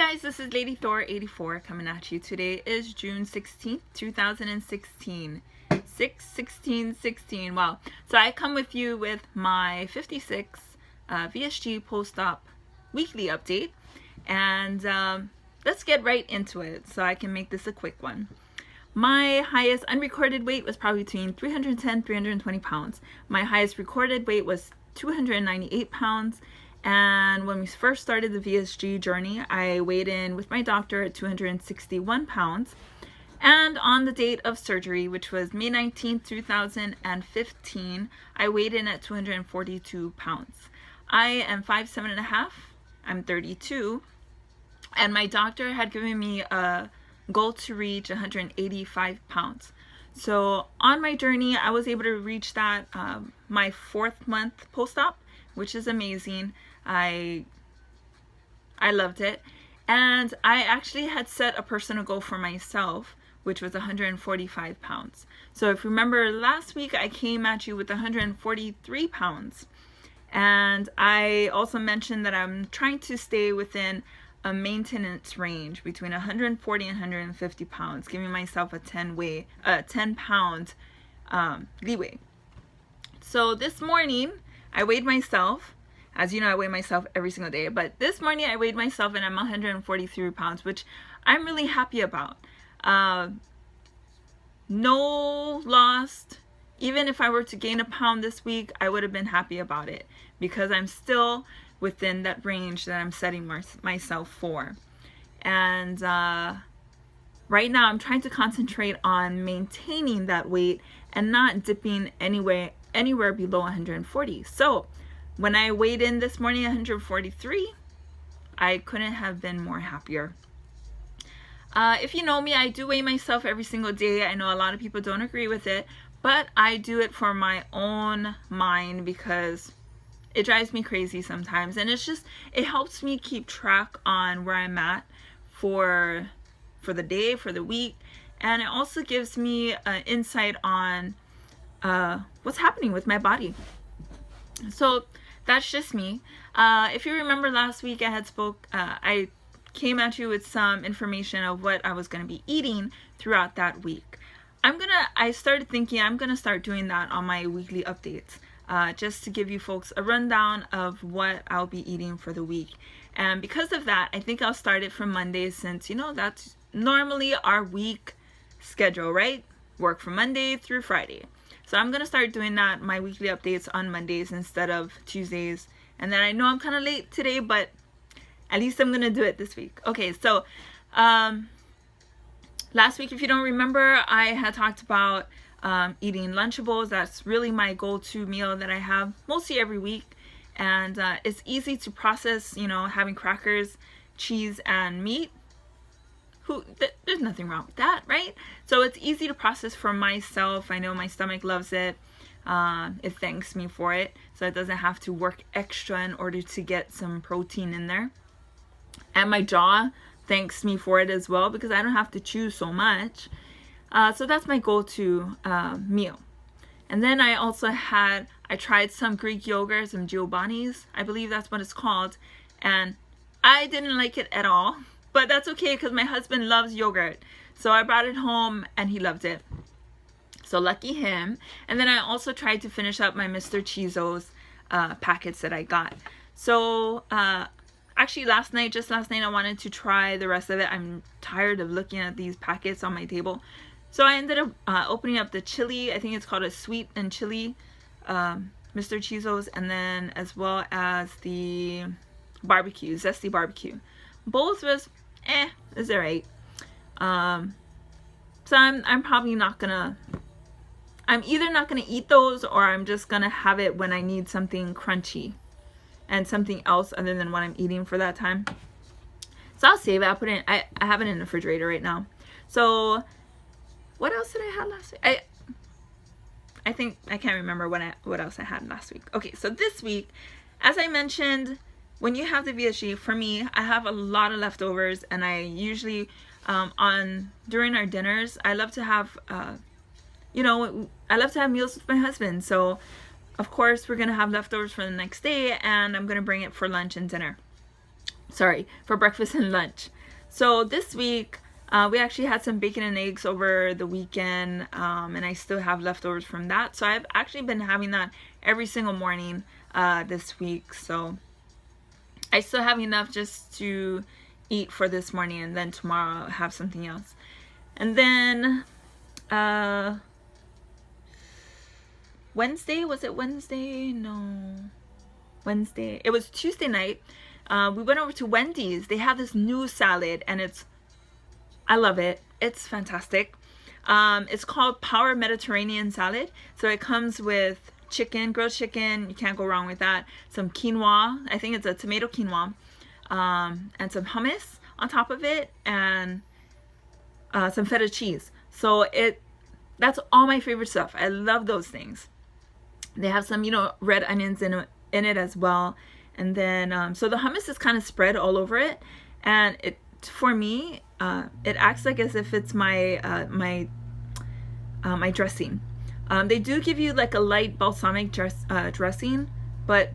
guys, this is Lady Thor 84 coming at you. Today is June 16th, 2016. 6/16/16. Wow. So I come with you with my 56 VSG post-op weekly update. And let's get right into it so I can make this a quick one. My highest unrecorded weight was probably between 310 320 pounds. My highest recorded weight was 298 pounds. And when we first started the VSG journey, I weighed in with my doctor at 261 pounds. And on the date of surgery, which was May 19th, 2015, I weighed in at 242 pounds. I am 5'7.5". I'm 32. And my doctor had given me a goal to reach 185 pounds. So on my journey, I was able to reach that my 4th month post-op, which is amazing. I loved it. And I actually had set a personal goal for myself, which was 145 pounds. So if you remember last week, I came at you with 143 pounds. And I also mentioned that I'm trying to stay within a maintenance range between 140 and 150 pounds, giving myself a 10 pound leeway. So this morning, I weighed myself. As you know, I weigh myself every single day, but this morning I weighed myself and I'm 143 pounds, which I'm really happy about. No loss. Even if I were to gain a pound this week, I would have been happy about it because I'm still within that range that I'm setting myself for. And right now I'm trying to concentrate on maintaining that weight and not dipping anywhere below 140. So when I weighed in this morning 143, I couldn't have been more happier. If you know me, I do weigh myself every single day. I know a lot of people don't agree with it, but I do it for my own mind because it drives me crazy sometimes. And it helps me keep track on where I'm at for the day, for the week. And it also gives me an insight on what's happening with my body. So that's just me. If you remember last week, I came at you with some information of what I was going to be eating throughout that week. I started thinking I'm going to start doing that on my weekly updates, just to give you folks a rundown of what I'll be eating for the week. And because of that, I think I'll start it from Mondays since, that's normally our week schedule, right? Work from Monday through Friday. So I'm going to start doing that, my weekly updates on Mondays instead of Tuesdays. And then I know I'm kind of late today, but at least I'm going to do it this week. Okay, so last week, if you don't remember, I had talked about eating Lunchables. That's really my go-to meal that I have mostly every week. And it's easy to process, having crackers, cheese, and meat. There's nothing wrong with that, right? So it's easy to process for myself. I know my stomach loves it. It thanks me for it, so it doesn't have to work extra in order to get some protein in there. And my jaw thanks me for it as well because I don't have to chew so much. So that's my go-to meal. And then I tried some Greek yogurt, some Giovanni's, I believe that's what it's called, and I didn't like it at all. But that's okay because my husband loves yogurt. So I brought it home and he loved it. So lucky him. And then I also tried to finish up my Mr. Cheezos packets that I got. So actually just last night I wanted to try the rest of it. I'm tired of looking at these packets on my table. So I ended up opening up the chili. I think it's called a sweet and chili Mr. Cheezos. And then as well as the barbecue, zesty barbecue. Both was is alright. So I'm probably not gonna. I'm either not gonna eat those or I'm just gonna have it when I need something crunchy and something else other than what I'm eating for that time. So I'll save it. I'll put it in. I have it in the refrigerator right now. So what else did I have last week? I think I can't remember what else I had last week. Okay, so this week, as I mentioned. When you have the VSG, for me, I have a lot of leftovers, and I usually, during our dinners, I love to have, I love to have meals with my husband. So, of course, we're going to have leftovers for the next day, and I'm going to bring it for lunch and dinner. Sorry, for breakfast and lunch. So this week, we actually had some bacon and eggs over the weekend, and I still have leftovers from that. So I've actually been having that every single morning this week. So I still have enough just to eat for this morning, and then tomorrow I'll have something else. And then Wednesday, was it Wednesday? No. Wednesday. It was Tuesday night. We went over to Wendy's. They have this new salad, and I love it. It's fantastic. It's called Power Mediterranean Salad. So it comes with chicken, grilled chicken. You can't go wrong with that. Some quinoa. I think it's a tomato quinoa. And some hummus on top of it, and some feta cheese. So that's all my favorite stuff. I love those things. They have some, red onions in it as well. And then, so the hummus is kind of spread all over it. And for me, it acts like as if it's my my dressing. They do give you like a light balsamic dressing, but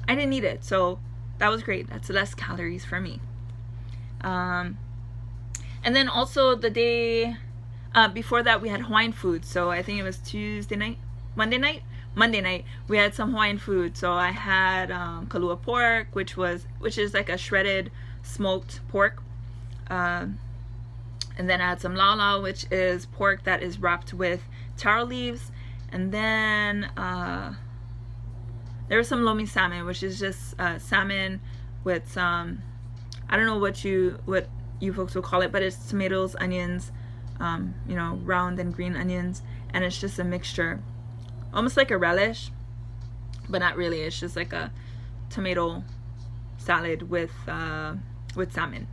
I didn't need it. So that was great. That's less calories for me. And then also the day before that, we had Hawaiian food. So I think it was Monday night, we had some Hawaiian food. So I had kalua pork, which is like a shredded smoked pork. And then I had some lala, which is pork that is wrapped with taro leaves. And then there was some lomi salmon, which is just salmon with some, I don't know what you folks will call it, but it's tomatoes, onions, round and green onions, and it's just a mixture, almost like a relish, but not really. It's just like a tomato salad with salmon.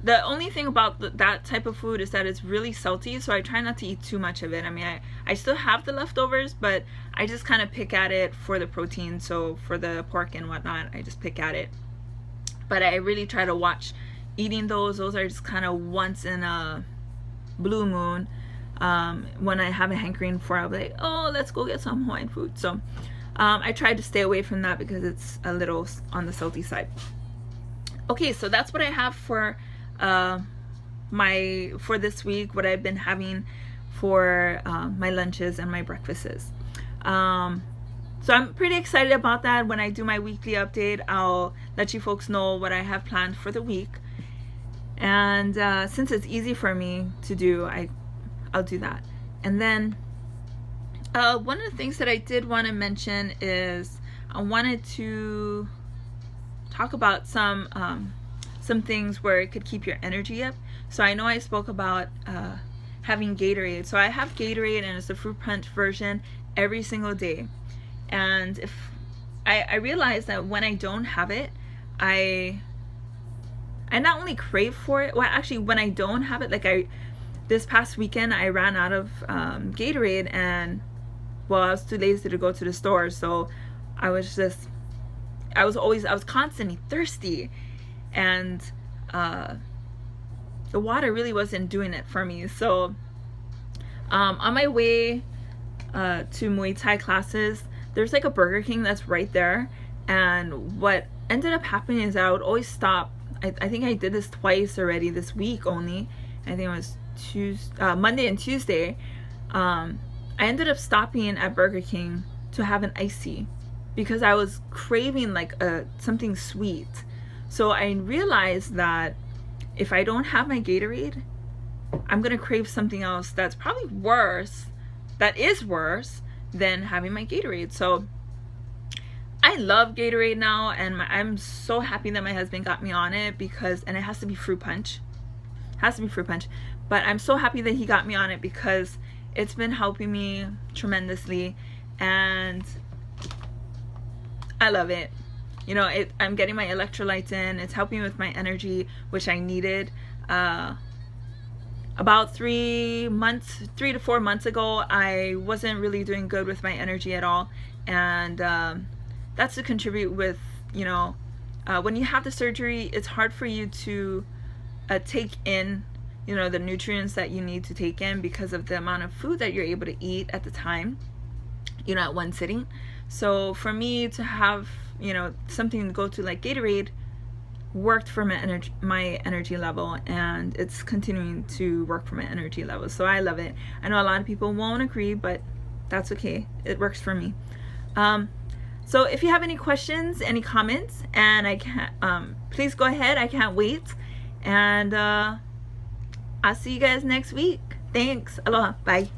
The only thing about that type of food is that it's really salty, so I try not to eat too much of it. I mean, I still have the leftovers, but I just kind of pick at it for the protein. So for the pork and whatnot, I just pick at it. But I really try to watch eating those. Those are just kind of once in a blue moon. When I have a hankering for, I'll be like, oh, let's go get some Hawaiian food. So I try to stay away from that because it's a little on the salty side. Okay, so that's what I have for this week, what I've been having for my lunches and my breakfasts. So I'm pretty excited about that. When I do my weekly update, I'll let you folks know what I have planned for the week. And since it's easy for me to do, I'll do that. And then one of the things that I did want to mention is I wanted to talk about some things where it could keep your energy up. So I know I spoke about having Gatorade. So I have Gatorade, and it's a fruit punch version every single day. And if I realize that when I don't have it, I not only crave for it. Well, actually, when I don't have it, like this past weekend, I ran out of Gatorade, and I was too lazy to go to the store. So I was constantly thirsty, and the water really wasn't doing it for me. So on my way to Muay Thai classes, there's like a Burger King that's right there. And what ended up happening is I would always stop. I think I did this twice already this week only. I think it was Monday and Tuesday. I ended up stopping at Burger King to have an icy because I was craving like something sweet. So I realized that if I don't have my Gatorade, I'm gonna crave something else that's probably worse, that is worse than having my Gatorade. So I love Gatorade now, and I'm so happy that my husband got me on it and it has to be fruit punch. But I'm so happy that he got me on it because it's been helping me tremendously, and I love it. I'm getting my electrolytes in. It's helping with my energy, which I needed. About 3 to 4 months ago, I wasn't really doing good with my energy at all, and that's to contribute with, when you have the surgery, it's hard for you to take in, the nutrients that you need to take in because of the amount of food that you're able to eat at the time, at one sitting. So for me to have you know, something to go to like Gatorade worked for my energy level, and it's continuing to work for my energy level. So I love it. I know a lot of people won't agree, but that's okay. It works for me. So if you have any questions, any comments, and I can't, please go ahead. I can't wait. And I'll see you guys next week. Thanks. Aloha. Bye.